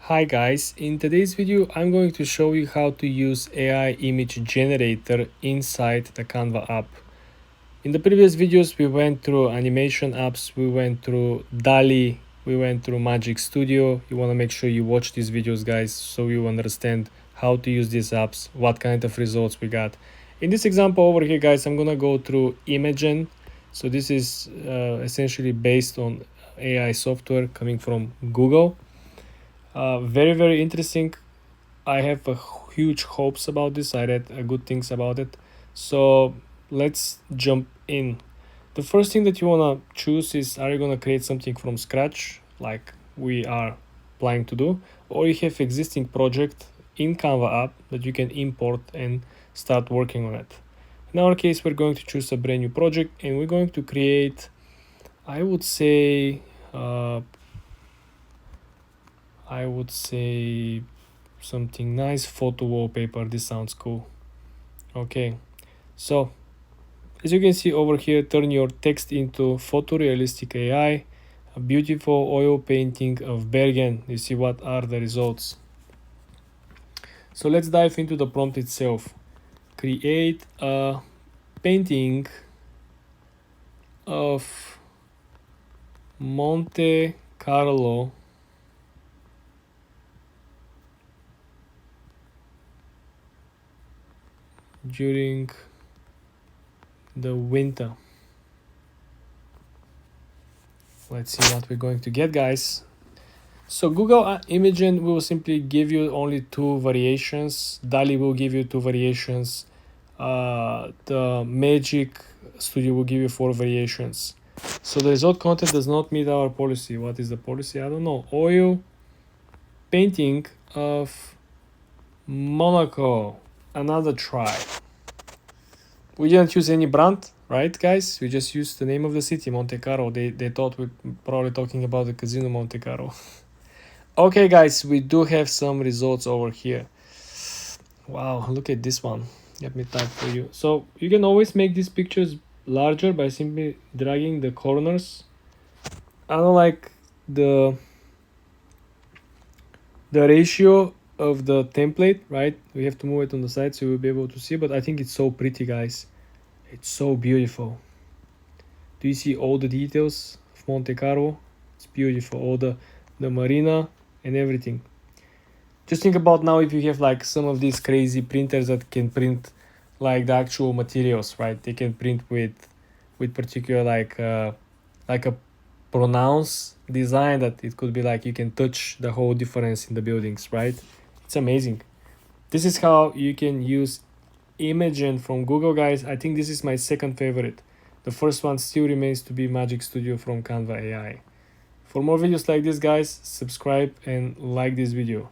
Hi guys, in today's video I'm going to show you how to use AI image generator inside the Canva app. In the previous videos we went through animation apps, we went through Dalio, we went through Magic Studio. You want to make sure you watch these videos guys so you understand how to use these apps, what kind of results we got. In this example over here guys, I'm gonna go through Imagen. So this is essentially based on AI software coming from Google. Very interesting. I have huge hopes about this. I read good things about it. So let's jump in. The first thing that you want to choose is, are you going to create something from scratch like we are planning to do, or you have existing project in Canva app that you can import and start working on it. In our case, we're going to choose a brand new project and we're going to create, I would say something nice photo wallpaper. This sounds cool. Okay, so as you can see over here, turn your text into photorealistic AI, a beautiful oil painting of Bergen. You see what are the results. So let's dive into the prompt itself. Create a painting of Monte Carlo during the winter. Let's see what we're going to get, guys. So Google Imagen will simply give you only two variations. Dalio will give you two variations. The Magic Studio will give you 4 variations. So the result content does not meet our policy. What is the policy? I don't know. Oil painting of Monaco. Another try. We didn't use any brand, right, guys? We just used the name of the city, Monte Carlo. They thought we're probably talking about the casino Monte Carlo. Okay, guys, we do have some results over here. Wow, look at this one. Let me type for you. So you can always make these pictures larger by simply dragging the corners. I don't like the ratio of the template, right? We have to move it on the side so you'll be able to see, but I think it's so pretty, guys. It's so beautiful. Do you see all the details of Monte Carlo? It's beautiful. All the marina and everything. Just think about now if you have like some of these crazy printers that can print like the actual materials, right? They can print with particular like a pronounced design that it could be like you can touch the whole difference in the buildings, right? It's amazing. This is how you can use Imagen from Google, guys. I think this is my second favorite. The first one still remains to be Magic Studio from Canva AI. For more videos like this, guys, subscribe and like this video.